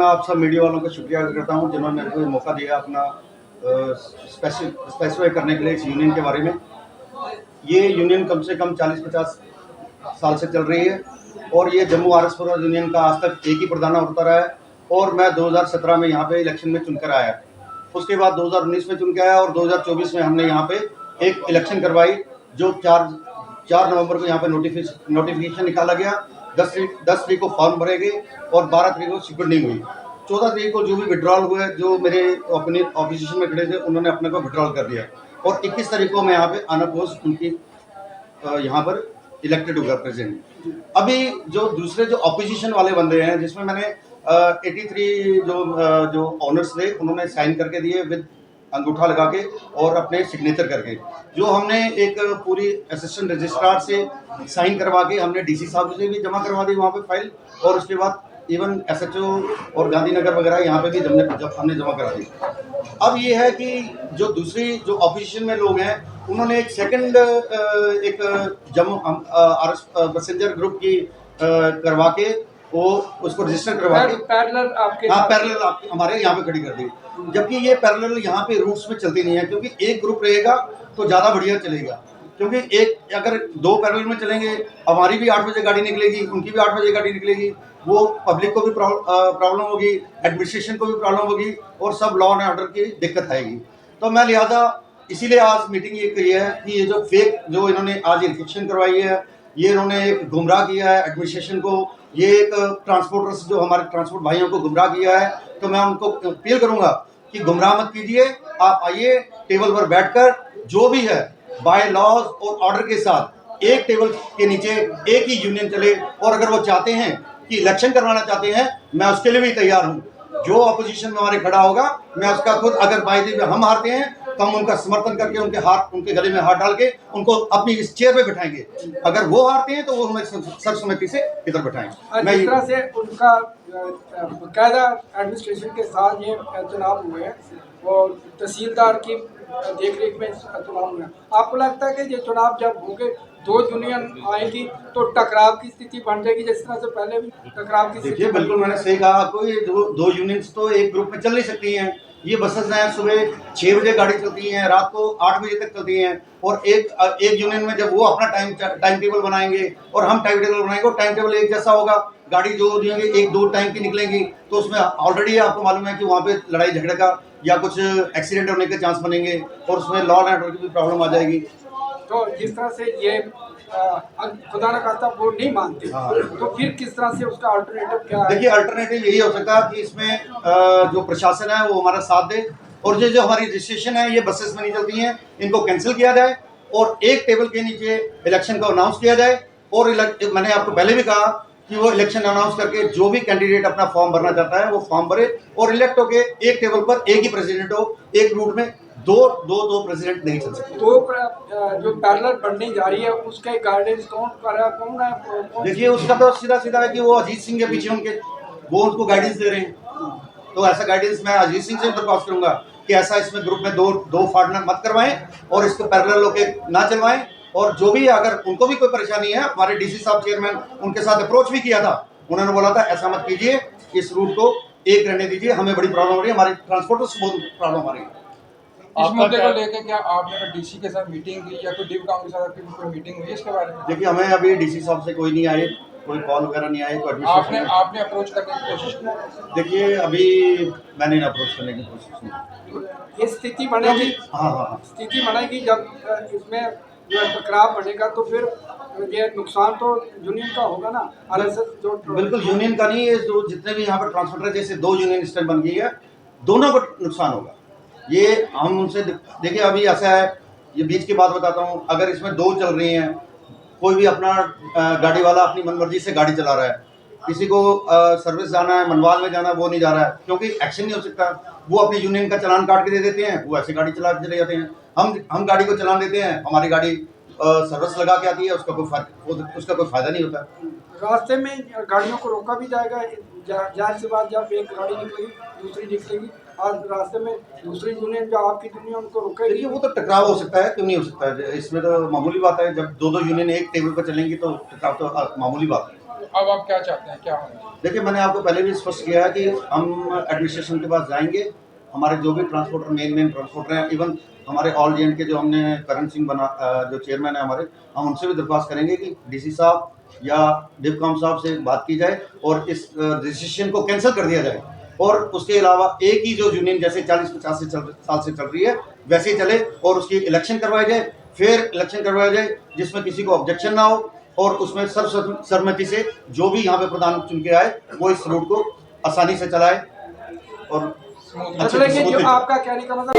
आप सब मीडिया वालों का शुक्रिया अदा करता हूँ जिन्होंने मेरे को ये मौका दिया अपना स्पेसिफाई करने के लिए इस यूनियन के बारे में। ये यूनियन कम से कम 40-50 साल से चल रही है और ये जम्मू आरएसपुर यूनियन का आज तक एक ही प्रधान होता रहा है और मैं 2017 में यहाँ पे इलेक्शन में चुनकर आया। उसके बाद 2019 में चुन के आया और 2024 में हमने यहाँ पे एक इलेक्शन करवाई जो 4 नवंबर को यहाँ पे नोटिफिकेशन निकाला गया। 10 तारीख को फॉर्म भरे गए और 12 तारीख को सिक्योरिटी हुई। 14 तारीख को जो भी विड्रॉल हुए, जो मेरे अपने ऑपोजिशन में खड़े थे उन्होंने अपने को विड्रॉल कर दिया और 21 तारीख को मैं यहाँ पे अनअपोज्ड उनकी यहाँ पर इलेक्टेड होगा प्रेसिडेंट। अभी जो दूसरे जो ऑपोजिशन वाले बंदे हैं जिसमें मैंने 83 जो ऑनर्स थे उन्होंने साइन करके दिए विद अंगूठा लगा के और अपने सिग्नेचर करके, जो हमने एक पूरी असिस्टेंट रजिस्ट्रार से साइन करवा के हमने डीसी साहब से भी जमा करवा दी वहाँ पे फाइल, और उसके बाद इवन एसएचओ और गांधीनगर वगैरह यहाँ पे भी जब हमने जमा करा दी। अब ये है कि जो दूसरी जो ऑपोजिशन में लोग हैं उन्होंने एक सेकंड एक जम्मू पैसेंजर ग्रुप की करवा के वो उसको रजिस्टर करवा के पैरेलल आपके पैरेलल हमारे यहाँ पे खड़ी कर दी, जबकि ये पैरेलल यहाँ पे रूट्स में चलती नहीं है क्योंकि एक ग्रुप रहेगा तो ज़्यादा बढ़िया चलेगा। क्योंकि एक अगर 2 पैरेलल में चलेंगे, हमारी भी 8 बजे गाड़ी निकलेगी, उनकी भी 8 बजे गाड़ी निकलेगी, वो पब्लिक को भी प्रॉब्लम होगी, एडमिनिस्ट्रेशन को भी प्रॉब्लम होगी और सब लॉ एंड ऑर्डर की दिक्कत आएगी। तो मैं लिहाजा इसीलिए आज मीटिंग ये कही है कि ये जो फेक जो इन्होंने आज इलेक्शन करवाई है, ये इन्होंने एक गुमराह किया है एडमिनिस्ट्रेशन को, ये एक ट्रांसपोर्टर्स जो हमारे ट्रांसपोर्ट भाइयों को गुमराह किया है। तो मैं उनको अपील करूंगा कि गुमराह मत कीजिए, आप आइए टेबल पर बैठकर जो भी है बाय लॉज और ऑर्डर के साथ एक टेबल के नीचे एक ही यूनियन चले, और अगर वो चाहते हैं कि इलेक्शन करवाना चाहते हैं मैं उसके लिए भी तैयार हूँ। जो अपोजिशन में हमारे खड़ा होगा मैं उसका खुद, अगर बाई में हम हारते हैं तो हम उनका समर्थन करके उनके गले में हाथ डाल के उनको अपनी इस चेयर पे बिठाएंगे, अगर वो हारते हैं तो वो हमें सर्वसम्मति से इधर बिठाएंगे। मैं जिस तरह से उनका बकायदा एडमिनिस्ट्रेशन के साथ ये चुनाव हुए हैं और तहसीलदार की देखरेख में चुनाव हुए हैं, आपको लगता है कि ये चुनाव जब होंगे 2 यूनियन आएगी तो टकराव की स्थिति बन जाएगी जिस तरह से पहले भी टकराव की स्थिति? देखिए बिल्कुल मैंने सही कहा आपको, ये 2 यूनियंस तो एक ग्रुप में चल नहीं सकती हैं। ये बसेस हैं सुबह 6 बजे गाड़ी चलती हैं, रात को 8 बजे तक चलती हैं, और एक यूनियन में जब वो अपना टाइम टेबल बनाएंगे और हम टाइम टेबल बनाएंगे, टाइम टेबल एक जैसा होगा, गाड़ी जो होगी 1-2 टाइम की निकलेंगी, तो उसमें ऑलरेडी आपको मालूम है कि वहाँ पे लड़ाई झगड़े का या कुछ एक्सीडेंट होने के चांस बनेंगे और उसमें लॉ एंड ऑर्डर की भी प्रॉब्लम आ जाएगी। तो जिस तरह से ये खुदा न खास्ता वो नहीं मानते, तो फिर किस तरह से उसका अल्टरनेटिव क्या है? देखिए अल्टरनेटिव यही हो सकता है कि इसमें जो प्रशासन है वो हमारा साथ दे, और जो हमारी रजिस्ट्रेशन है ये बसेस में नहीं चलती हैं, इनको कैंसिल किया जाए और एक टेबल के नीचे इलेक्शन को अनाउंस किया जाए। और मैंने आपको पहले भी कहा कि वो इलेक्शन अनाउंस करके जो भी कैंडिडेट अपना फॉर्म भरना चाहता है वो फॉर्म भरे और इलेक्ट होके एक टेबल पर एक ही प्रेसिडेंट हो, एक रूट में दो प्रेसिडेंट नहीं चल सकते। तो जो पैरेलल बनने जा रही है उसके गाइडेंस कौन कर रहा है, कौन है? देखिए उसका तो सीधा है कि वो अजीत सिंह के पीछे वो उनको गाइडेंस दे रहे हैं, तो ऐसा गाइडेंस मैं अजीत सिंह से दरख्वास्त करूंगा कि ऐसा इसमें ग्रुप में दो फाड़ना मत करवाएं और इसको पैरेलल होके ना चलवाएं। और जो भी अगर उनको भी कोई परेशानी है, हमारे डीसी साहब चेयरमैन उनके साथ अप्रोच भी किया था, उन्होंने बोला था ऐसा मत कीजिए, इस रूट को एक रहने दीजिए, हमें बड़ी प्रॉब्लम हो रही है, हमारी ट्रांसपोर्टर्स बहुत प्रॉब्लम आ रही है। इस मुद्दे को लेकर क्या आपने डीसी के साथ मीटिंग की या कोई डिव काम के साथ आपकी कोई मीटिंग हुई इसके बारे में? देखिए हमें अभी डीसी साहब से कोई नहीं आए, कोई कॉल वगैरह नहीं आए, कोई आपने अप्रोच करने की कोशिश की? देखिए अभी मैंने अप्रोच करने की कोशिश नहीं। ये स्थिति बनेगी, हाँ स्थिति बनेगी जब इसमें जो टकराव बनेगा तो फिर ये नुकसान तो यूनियन का होगा ना, आरएसएस जो बिल्कुल यूनियन का नहीं है, जो जितने भी यहाँ पर ट्रांसपोर्टर जैसे 2 यूनियन स्टैंड बन गई है, दोनों को नुकसान होगा। ये हम उनसे देखिए अभी ऐसा है, ये बीच की बात बताता हूँ, अगर इसमें 2 चल रही हैं, कोई भी अपना गाड़ी वाला अपनी मनमर्जी से गाड़ी चला रहा है, किसी को सर्विस जाना है, मनवाल में जाना है, वो नहीं जा रहा है क्योंकि एक्शन नहीं हो सकता, वो अपनी यूनियन का चलान काट के दे देते हैं, वो ऐसे गाड़ी चला के चले जाते हैं। हम गाड़ी को चलान देते हैं, हमारी गाड़ी सर्विस लगा के आती है, उसका कोई फायदा नहीं होता। रास्ते में गाड़ियों को रोका भी जाएगा, जाहिर सी बात, जब एक गाड़ी निकलेगी दूसरी निकलेगी, और रास्ते में दूसरी यूनियन जो आपकी यूनियन उनको रोकेगी। देखिए वो तो टकराव हो सकता है, क्यों नहीं हो सकता है, इसमें तो मामूली बात है, जब 2 यूनियन एक टेबल पर चलेंगी तो टकराव तो मामूली बात है। अब आप क्या चाहते हैं, क्या होना चाहिए? देखिए, मैंने आपको पहले भी स्पष्ट किया है कि हम एडमिनिस्ट्रेशन के पास जाएंगे। हमारे जो भी ट्रांसपोर्टर मेन ट्रांसपोर्टर हैं, इवन हमारे ऑल जे के जो हमने करण सिंह जो चेयरमैन है हमारे, हम उनसे भी दरख्वास्त करेंगे कि डीसी साहब या डिवकॉम साहब से बात की जाए और इस डिसीजन को कैंसिल कर दिया जाए। और उसके अलावा एक ही जो यूनियन जैसे 40-50 साल से चल रही है वैसे ही चले और उसकी इलेक्शन करवाई जाए, फिर इलेक्शन करवाया जाए जिसमें किसी को ऑब्जेक्शन ना हो और उसमें सर्वसम्मति से जो भी यहाँ पे प्रधान चुन के आए वो इस रूट को आसानी से चलाए और मतलब कि जो आपका कहने का मतलब